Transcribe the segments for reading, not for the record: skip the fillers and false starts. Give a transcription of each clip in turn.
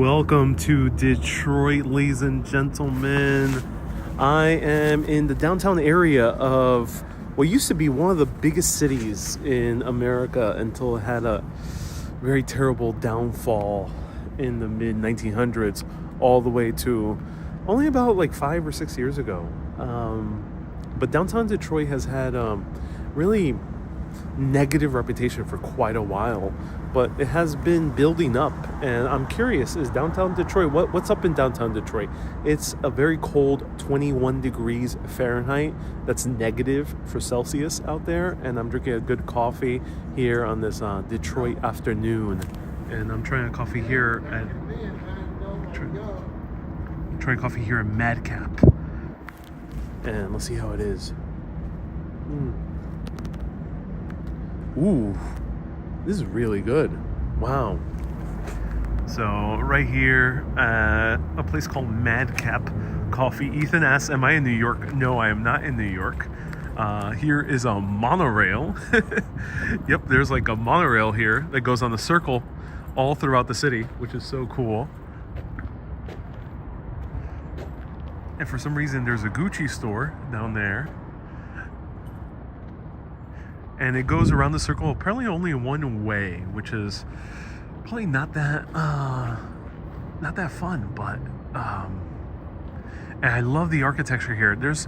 Welcome to Detroit, ladies and gentlemen. I am in the downtown area of what used to be one of the biggest cities in America until it had a very terrible downfall in the mid 1900s, all the way to only about like 5 or 6 years ago. But downtown Detroit has had really negative reputation for quite a while, but it has been building up, and I'm curious, is downtown Detroit, what's up in downtown Detroit? It's a very cold 21 degrees Fahrenheit. That's negative for Celsius out there, and I'm drinking a good coffee here on this Detroit afternoon, and I'm trying a coffee here at Madcap, and let's see how it is. Ooh, this is really good. Wow. So right here at a place called Madcap Coffee. Ethan asks, am I in New York? No, I am not in New York. Here is a monorail. Yep, there's like a monorail here that goes on the circle all throughout the city, which is so cool. And for some reason, there's a Gucci store down there. And it goes around the circle apparently only one way, which is probably not that fun, but and I love the architecture here. There's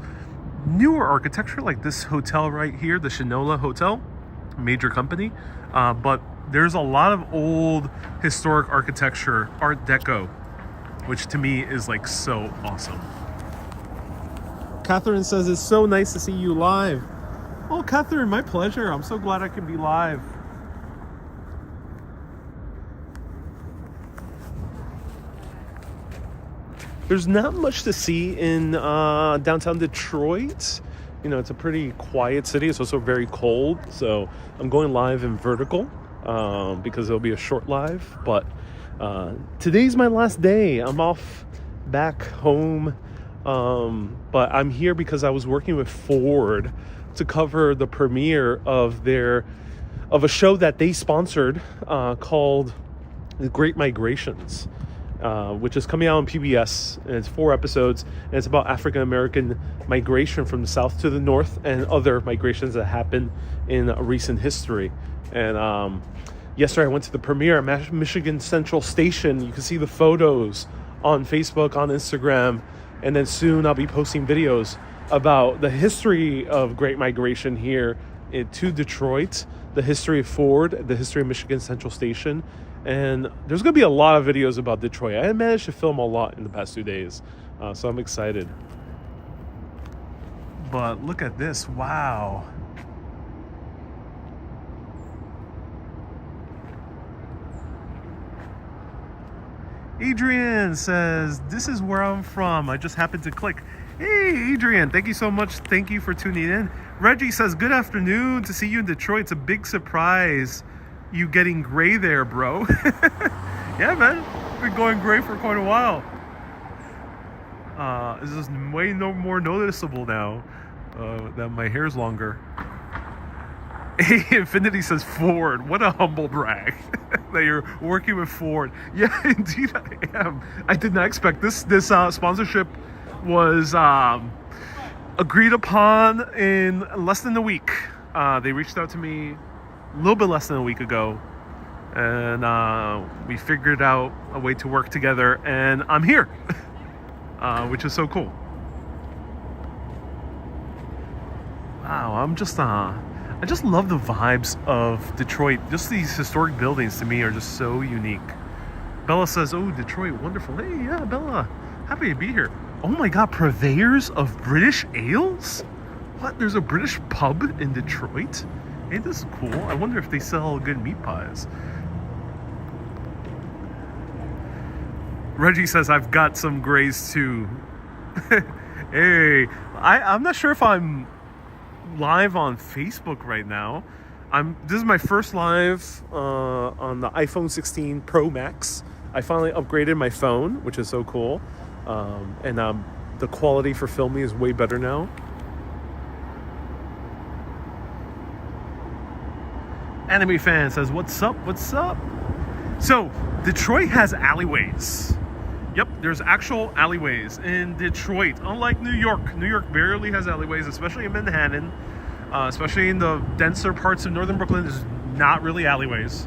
newer architecture like this hotel right here, the Shinola Hotel, major company, but there's a lot of old historic architecture, Art Deco, which to me is like so awesome. Catherine says it's so nice to see you live. Oh, Catherine, my pleasure. I'm so glad I can be live. There's not much to see in downtown Detroit. You know, it's a pretty quiet city. It's also very cold. So I'm going live in vertical because it'll be a short live. But today's my last day. I'm off back home. But I'm here because I was working with Ford to cover the premiere of a show that they sponsored called The Great Migrations, which is coming out on PBS, and it's 4 episodes, and it's about African American migration from the south to the north and other migrations that happened in recent history. And yesterday I went to the premiere at Michigan Central Station. You can see the photos on Facebook, on Instagram, and then soon I'll be posting videos about the history of Great Migration here to Detroit, the history of Ford, the history of Michigan Central Station, and there's going to be a lot of videos about Detroit. I managed to film a lot in the past 2 days, so I'm excited. But look at this, wow. Adrian says, this is where I'm from. I just happened to click. Hey, Adrian, thank you so much. Thank you for tuning in. Reggie says, good afternoon. To see you in Detroit. It's a big surprise you getting gray there, bro. Yeah, man. Been going gray for quite a while. This is way more noticeable now that my hair's longer. Hey, Infinity says Ford. What a humble brag that you're working with Ford. Yeah, indeed I am. I did not expect this sponsorship was agreed upon in less than a week. They reached out to me a little bit less than a week ago, and we figured out a way to work together, and I'm here, which is so cool. Wow, I just love the vibes of Detroit. Just these historic buildings to me are just so unique. Bella says, oh, Detroit, wonderful. Hey, yeah, Bella, happy to be here. Oh my God, purveyors of British ales? What? There's a British pub in Detroit? Hey, this is cool. I wonder if they sell good meat pies. Reggie says, I've got some grays too. Hey, I'm not sure if I'm live on Facebook right now. This is my first live on the iPhone 16 Pro Max. I finally upgraded my phone, which is so cool. And the quality for filming is way better now. Anime fan says, what's up? So, Detroit has alleyways. Yep, there's actual alleyways in Detroit. Unlike New York, New York barely has alleyways, especially in Manhattan, especially in the denser parts of northern Brooklyn. There's not really alleyways.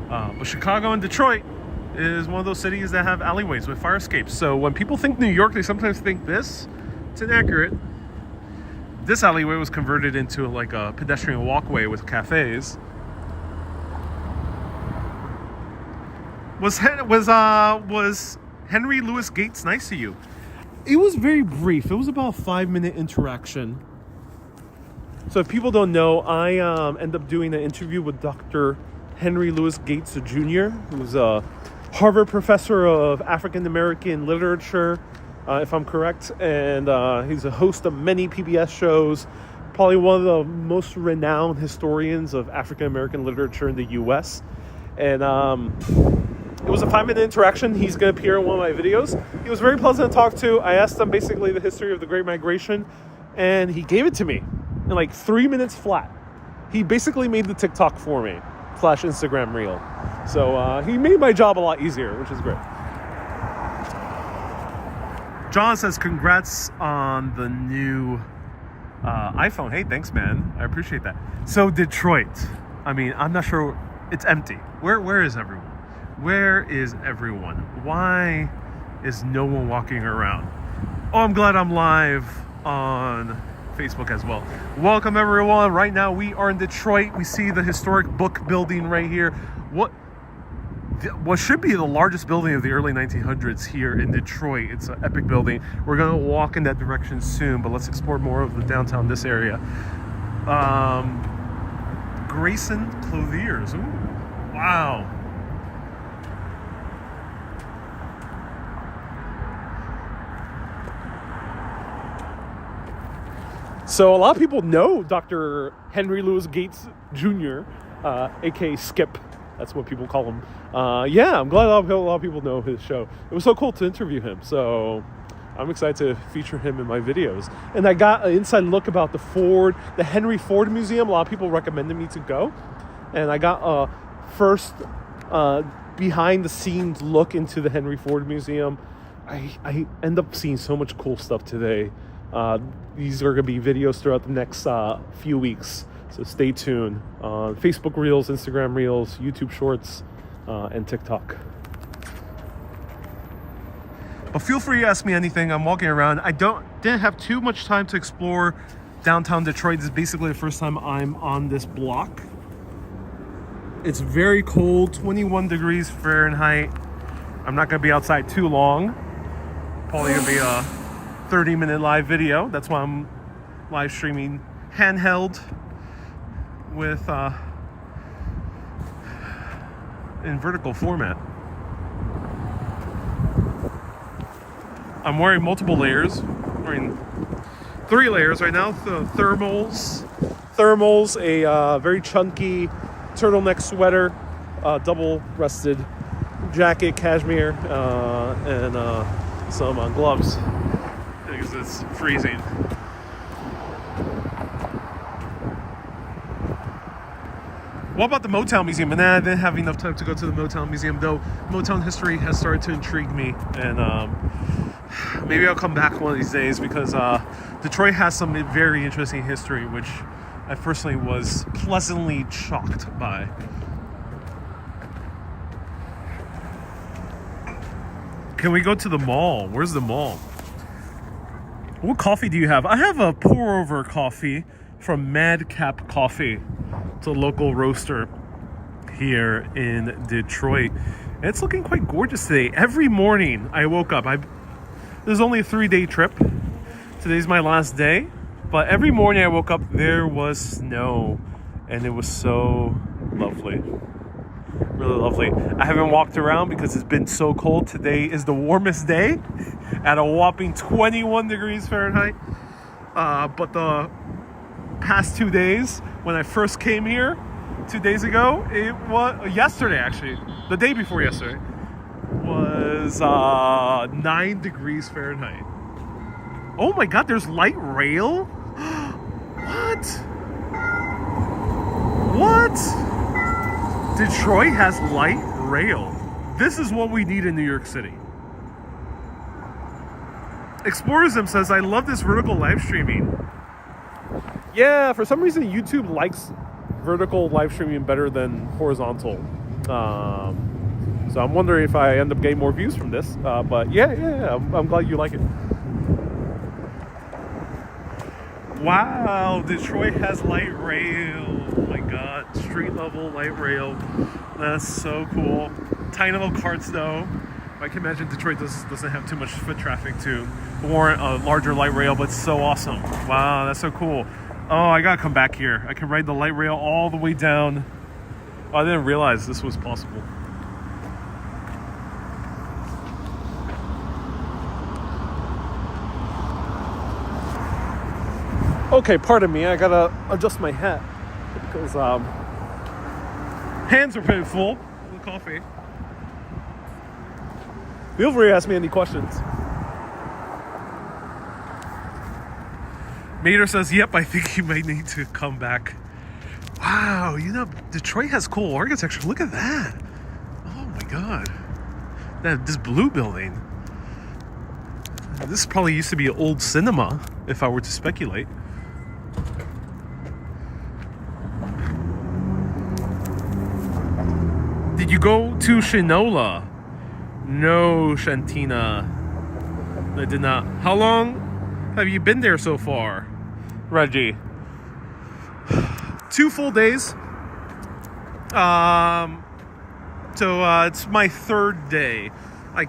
But Chicago and Detroit is one of those cities that have alleyways with fire escapes. So when people think New York, they sometimes think this. It's inaccurate. This alleyway was converted into like a pedestrian walkway with cafes. Was Henry Louis Gates nice to you? It was very brief. It was about a 5-minute interaction. So if people don't know, I end up doing an interview with Dr. Henry Louis Gates Jr., who's a Harvard professor of African American literature, if I'm correct. And he's a host of many PBS shows, probably one of the most renowned historians of African American literature in the U.S. And it was a 5-minute interaction. He's going to appear in one of my videos. He was very pleasant to talk to. I asked him basically the history of the Great Migration, and he gave it to me in like 3 minutes flat. He basically made the TikTok for me / Instagram reel. So he made my job a lot easier, which is great. John says, congrats on the new iPhone. Hey, thanks, man. I appreciate that. So Detroit, I mean, I'm not sure. It's empty. Where is everyone? Where is everyone? Why is no one walking around? Oh, I'm glad I'm live on Facebook as well. Welcome, everyone. Right now, we are in Detroit. We see the historic book building right here. What should be the largest building of the early 1900s here in Detroit. It's an epic building. We're going to walk in that direction soon, but let's explore more of the downtown, this area. Grayson Clothiers. Ooh, wow. So a lot of people know Dr. Henry Louis Gates Jr., aka Skip. That's what people call him. Yeah, I'm glad a lot of people know his show. It was so cool to interview him. So I'm excited to feature him in my videos. And I got an inside look about the Henry Ford Museum. A lot of people recommended me to go. And I got a first behind the scenes look into the Henry Ford Museum. I end up seeing so much cool stuff today. These are going to be videos throughout the next few weeks. So stay tuned on Facebook Reels, Instagram Reels, YouTube Shorts, and TikTok. But feel free to ask me anything. I'm walking around. I didn't have too much time to explore downtown Detroit. This is basically the first time I'm on this block. It's very cold, 21 degrees Fahrenheit. I'm not going to be outside too long. Probably going to be a 30-minute live video. That's why I'm live streaming handheld with in vertical format. I'm wearing multiple layers. I'm wearing 3 layers right now. The thermals, a very chunky turtleneck sweater, double-breasted jacket, cashmere, and some gloves because it's freezing. What about the Motown Museum? And I didn't have enough time to go to the Motown Museum, though Motown history has started to intrigue me. And maybe I'll come back one of these days because Detroit has some very interesting history, which I personally was pleasantly shocked by. Can we go to the mall? Where's the mall? What coffee do you have? I have a pour-over coffee from Madcap Coffee. It's a local roaster here in Detroit. And it's looking quite gorgeous today. Every morning I woke up. This is only a 3-day trip. Today's my last day. But every morning I woke up, there was snow. And it was so lovely. Really lovely. I haven't walked around because it's been so cold. Today is the warmest day at a whopping 21 degrees Fahrenheit. But the past 2 days, when I first came here 2 days ago, it was yesterday actually, the day before yesterday, was 9 degrees Fahrenheit. Oh my god, there's light rail? What? Detroit has light rail. This is what we need in New York City. Explorism says, I love this vertical live streaming. Yeah, for some reason YouTube likes vertical live streaming better than horizontal. So I'm wondering if I end up getting more views from this. But yeah, I'm glad you like it. Wow, Detroit has light rail. Oh my god, street level light rail. That's so cool. Tiny little carts though. I can imagine Detroit doesn't have too much foot traffic to warrant a larger light rail, but it's so awesome. Wow, that's so cool. Oh, I gotta come back here. I can ride the light rail all the way down. Oh, I didn't realize this was possible. Okay, pardon me, I gotta adjust my hat because hands are pretty full with coffee. Feel free to ask me any questions. Mater says, yep, I think you might need to come back. Wow, you know, Detroit has cool architecture. Look at that. Oh my god. This blue building. This probably used to be an old cinema, if I were to speculate. Did you go to Shinola? No, Shantina. I did not. How long have you been there so far, Reggie? 2 full days. So it's my 3rd day. I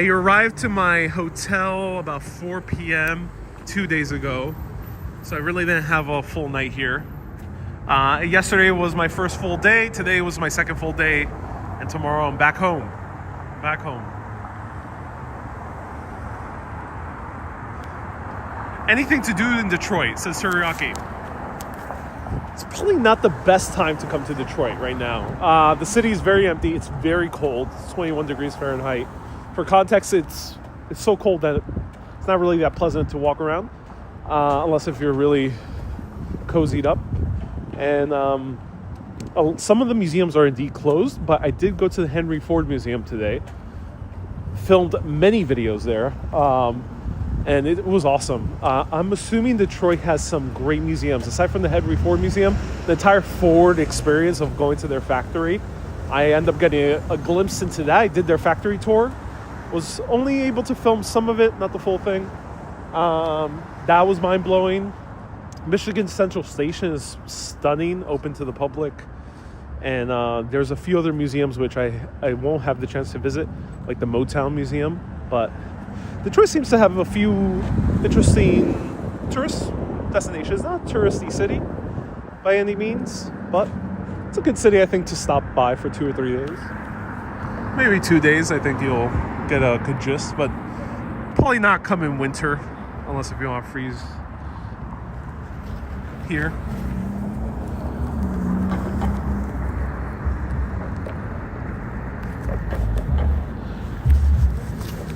arrived to my hotel about 4 p.m. 2 days ago. So I really didn't have a full night here. Yesterday was my first full day. Today was my 2nd full day. And tomorrow I'm back home. Anything to do in Detroit, says Teriyaki. It's probably not the best time to come to Detroit right now. The city is very empty. It's very cold. It's 21 degrees Fahrenheit. For context, it's so cold that it's not really that pleasant to walk around, unless if you're really cozied up. And some of the museums are indeed closed, but I did go to the Henry Ford Museum today. Filmed many videos there, and it was awesome. I'm assuming Detroit has some great museums. Aside from the Henry Ford Museum, the entire Ford experience of going to their factory, I ended up getting a glimpse into that. I did their factory tour. Was only able to film some of it, not the full thing. That was mind-blowing. Michigan Central Station is stunning, open to the public. And there's a few other museums which I won't have the chance to visit, like the Motown Museum. But Detroit seems to have a few interesting tourist destinations. Not a touristy city by any means, but it's a good city, I think, to stop by for 2 or 3 days. Maybe 2 days, I think you'll get a good gist, but probably not come in winter, unless if you want to freeze here.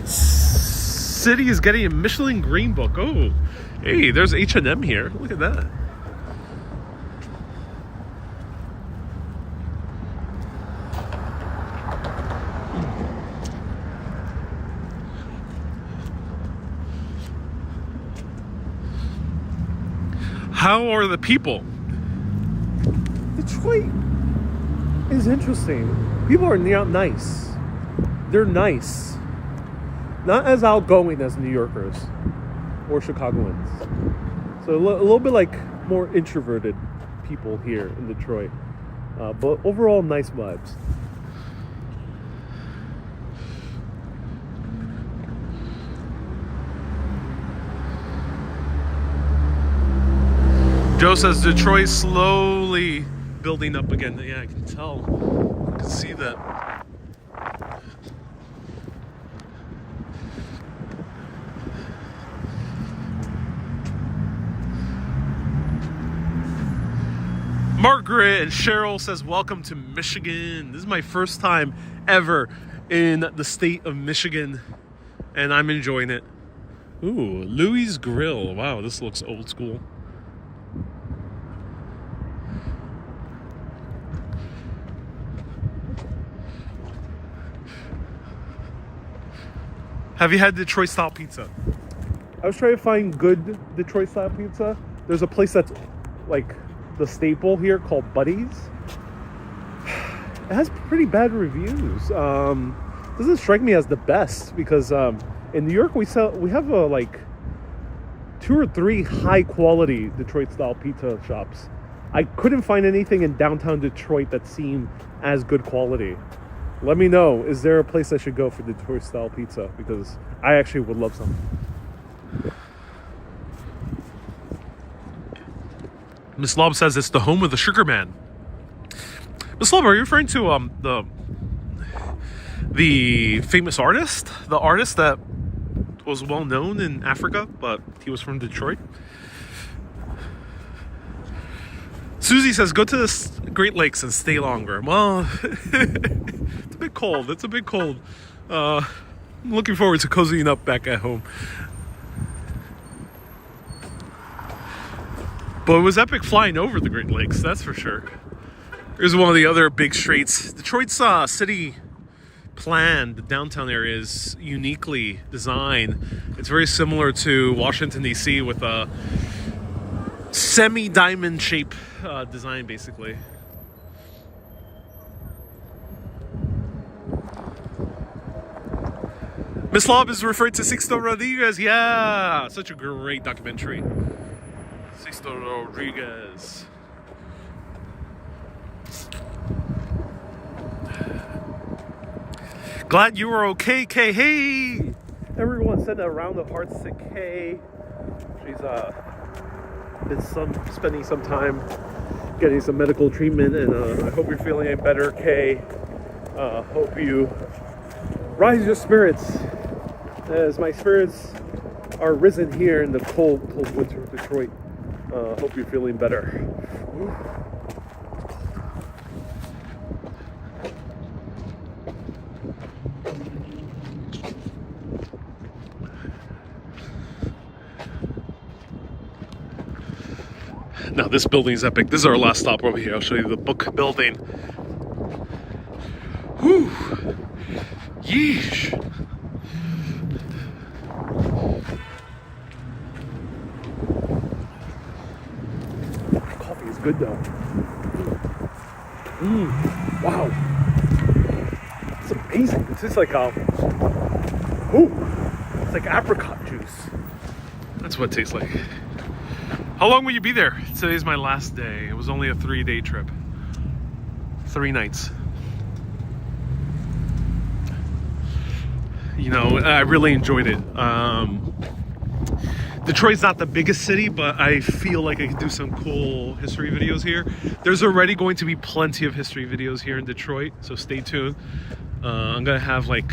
City is getting a Michelin Green Book. Oh, hey, there's H&M here. Look at that. How are the people? Detroit is interesting. People are not nice. They're nice. Not as outgoing as New Yorkers or Chicagoans. So a little bit like more introverted people here in Detroit. But overall, nice vibes. Joe says Detroit slowly building up again. Yeah, I can tell. I can see that. Margaret and Cheryl says, welcome to Michigan. This is my first time ever in the state of Michigan, and I'm enjoying it. Ooh, Louis Grill. Wow, this looks old school. Have you had Detroit style pizza? I was trying to find good Detroit style pizza. There's a place that's like the staple here called Buddy's. It has pretty bad reviews. Doesn't strike me as the best because in New York we have like 2 or 3 high quality Detroit style pizza shops. I couldn't find anything in downtown Detroit that seemed as good quality. Let me know, is there a place I should go for Detroit style pizza? Because I actually would love some. Miss Lob says it's the home of the Sugar Man. Miss Lob, are you referring to the famous artist? The artist that was well known in Africa, but he was from Detroit? Susie says, go to the Great Lakes and stay longer. Well, it's a bit cold. It's a bit cold. I'm looking forward to cozying up back at home. But it was epic flying over the Great Lakes, that's for sure. Here's one of the other big streets. Detroit's city plan, the downtown area, is uniquely designed. It's very similar to Washington, D.C. with a semi-diamond shape design, basically. Miss Lob is referred to Sixto Rodriguez. Yeah, such a great documentary. Sixto Rodriguez. Glad you were okay, Kay. Hey, everyone, send a round of hearts to Kay. She's been spending some time getting some medical treatment, and I hope you're feeling better, Kay. Hope you rise your spirits, as my spirits are risen here in the cold winter of Detroit. Hope you're feeling better. Now this building is epic. This is our last stop over here. I'll show you the book building. Whew. Yeesh. Coffee is good though. Wow. It's amazing. It's just like it's like apricot juice. That's what it tastes like. How long will you be there? Today's my last day. It was only a 3-day trip. 3 nights. You know, I really enjoyed it. Detroit's not the biggest city, but I feel like I could do some cool history videos here. There's already going to be plenty of history videos here in Detroit, so stay tuned. I'm gonna have like,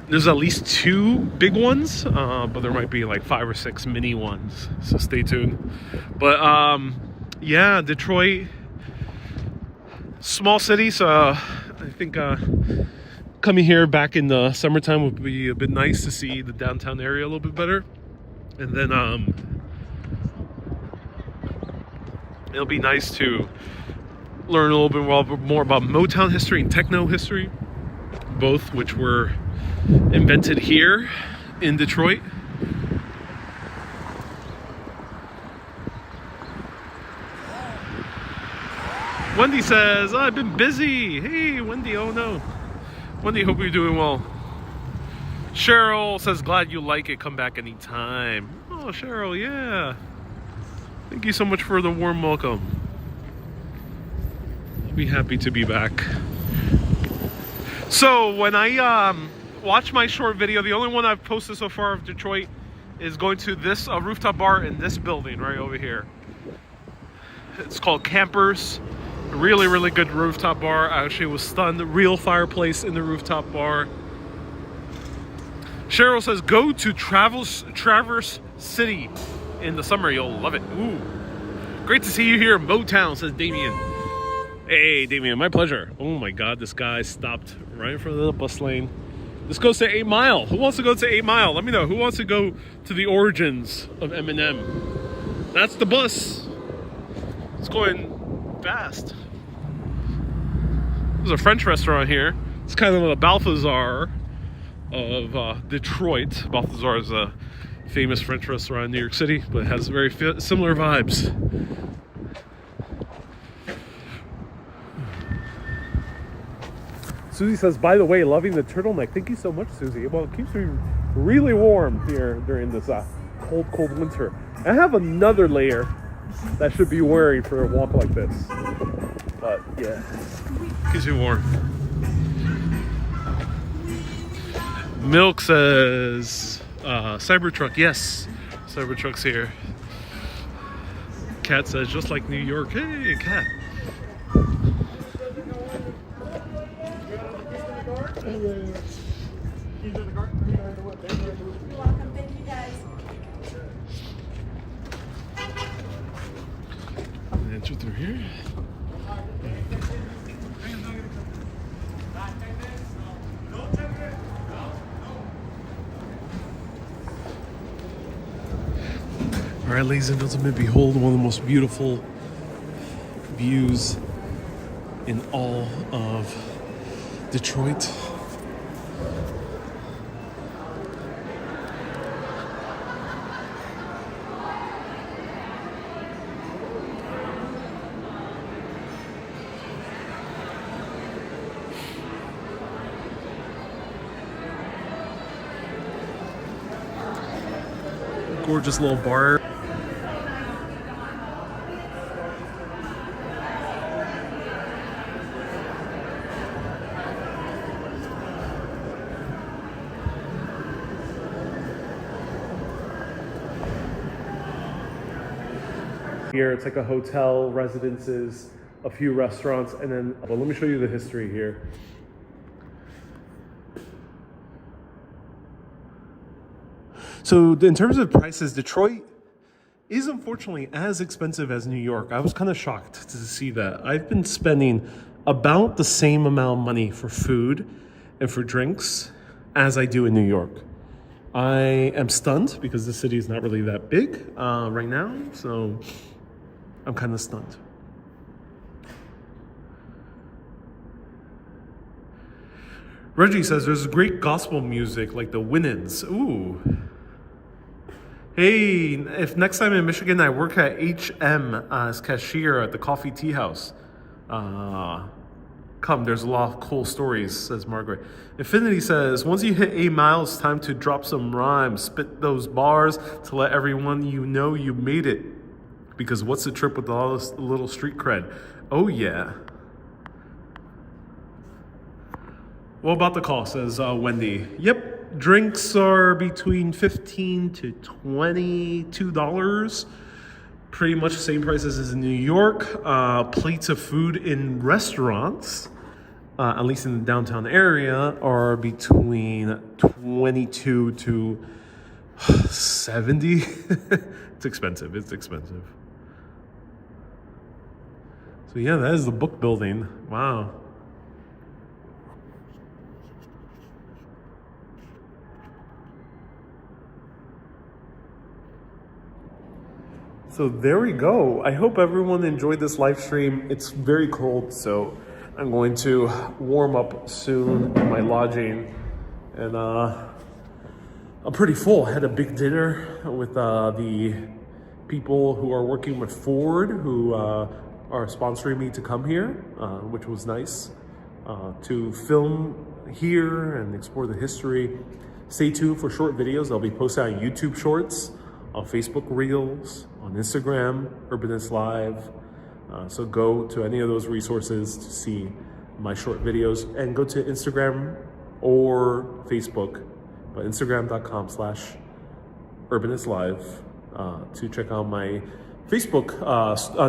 there's at least 2 big ones, but there might be like 5 or 6 mini ones, so stay tuned. But yeah, Detroit, small city, so I think coming here back in the summertime would be a bit nice to see the downtown area a little bit better. And then it'll be nice to learn a little bit more about Motown history and techno history, both which were invented here in Detroit. Wendy says, I've been busy. Hey, Wendy, oh no. Wendy, hope you're doing well. Cheryl says, glad you like it. Come back anytime. Oh, Cheryl, yeah. Thank you so much for the warm welcome. I'll be happy to be back. So when I watch my short video, the only one I've posted so far of Detroit is going to this rooftop bar in this building right over here. It's called Campers. A really, really good rooftop bar. I actually was stunned. Real fireplace in the rooftop bar. Cheryl says, go to Traverse City in the summer. You'll love it. Ooh. Great to see you here in Motown, says Damien. Hey, Damien, my pleasure. Oh my God, this guy stopped right in front of the bus lane. This goes to 8 Mile. Who wants to go to 8 Mile? Let me know. Who wants to go to the origins of Eminem? That's the bus. It's going fast. There's a French restaurant here. It's kind of a Balthazar. of Detroit. Balthazar is a famous French restaurant in New York City, but it has very similar vibes. Susie says, by the way, loving the turtleneck. Thank you so much, Susie. Well, it keeps me really warm here during this cold winter. I have another layer that should be wearing for a walk like this. But yeah, keeps me warm. Milk says, Cybertruck. Yes, Cybertruck's here. Cat says, just like New York. Hey, Cat. Enter through here. All right, ladies and gentlemen, behold one of the most beautiful views in all of Detroit. Gorgeous little bar. Here, it's like a hotel, residences, a few restaurants, and then, well, let me show you the history here. So in terms of prices, Detroit is unfortunately as expensive as New York. I was kind of shocked to see that. I've been spending about the same amount of money for food and for drinks as I do in New York. I am stunned because the city is not really that big right now, so I'm kind of stunned. Reggie says there's great gospel music like the Winans. Ooh. Hey, if next time in Michigan I work at HM as cashier at the Coffee Tea House, come, there's a lot of cool stories, says Margaret. Infinity says, once you hit 8 miles, it's time to drop some rhymes, spit those bars to let everyone you know you made it. Because what's the trip with all this little street cred? Oh yeah. What about the cost, says Wendy? Yep. Drinks are between $15 to $22. Pretty much the same prices as in New York. Plates of food in restaurants, at least in the downtown area, are between 22 to 70. It's expensive. It's expensive. So yeah, that is the book building. Wow. So there we go. I hope everyone enjoyed this live stream. It's very cold, so I'm going to warm up soon in my lodging. And I'm pretty full. I had a big dinner with the people who are working with Ford, who are sponsoring me to come here, which was nice, to film here and explore the history. Stay tuned for short videos. I'll be posting on YouTube Shorts, on Facebook Reels, on Instagram, Urbanist Live. So go to any of those resources to see my short videos, and go to Instagram or Facebook, but Instagram.com/UrbanistLive to check out my Facebook,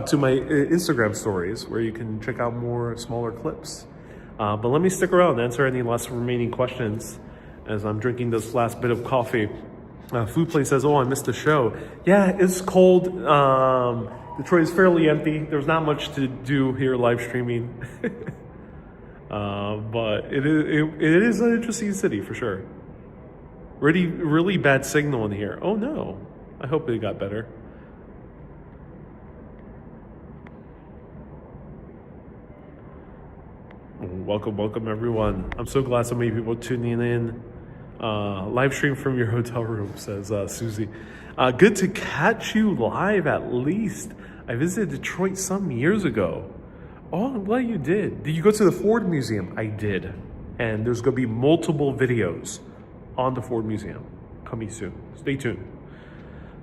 to my Instagram stories, where you can check out more smaller clips. But let me stick around and answer any last remaining questions as I'm drinking this last bit of coffee. Food Place says, oh, I missed the show. Yeah, it's cold. Detroit is fairly empty. There's not much to do here live streaming. But it is an interesting city for sure. Really bad signal in here. Oh no, I hope it got better. Welcome everyone. I'm so glad so many people are tuning in. Live stream from your hotel room, says Susie. Good to catch you live at least. I visited Detroit some years ago. Oh, I'm glad you did. Did you go to the Ford Museum? I did. And there's going to be multiple videos on the Ford Museum coming soon. Stay tuned.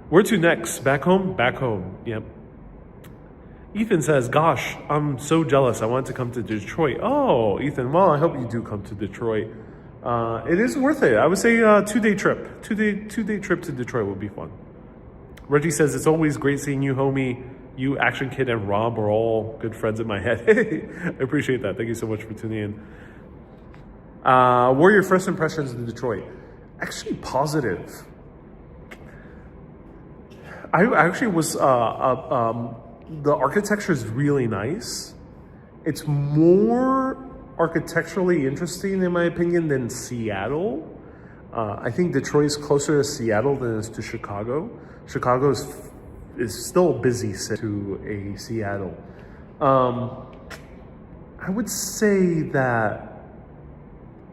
Where to next? Back home? Back home. Yep. Ethan says, gosh, I'm so jealous. I want to come to Detroit. Oh, Ethan, well, I hope you do come to Detroit. It is worth it. I would say a 2-day trip. Two-day trip to Detroit would be fun. Reggie says, it's always great seeing you, homie. You, Action Kid, and Rob are all good friends in my head. I appreciate that. Thank you so much for tuning in. What are your first impressions of Detroit? Actually, positive. I actually was, the architecture is really nice. It's more architecturally interesting, in my opinion, than Seattle. I think Detroit is closer to Seattle than it is to Chicago. Chicago is still a busy city to a Seattle. I would say that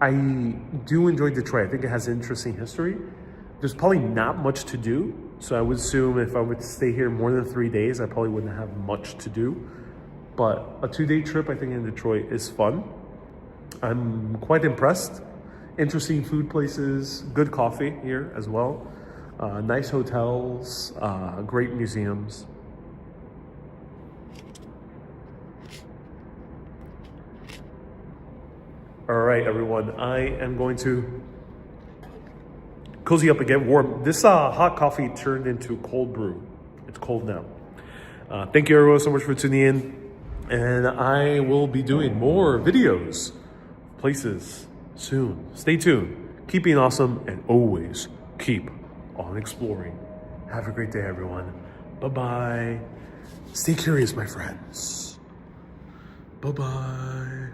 I do enjoy Detroit. I think it has an interesting history. There's probably not much to do. So I would assume if I would stay here more than 3 days, I probably wouldn't have much to do. But a 2-day trip, I think, in Detroit is fun. I'm quite impressed. Interesting food places, good coffee here as well. Nice hotels, great museums. All right, everyone, I am going to cozy up and get warm. This hot coffee turned into cold brew. It's cold now. Thank you everyone so much for tuning in. And I will be doing more videos, places soon. Stay tuned. Keep being awesome and always keep on exploring. Have a great day, everyone. Bye-bye. Stay curious, my friends. Bye-bye.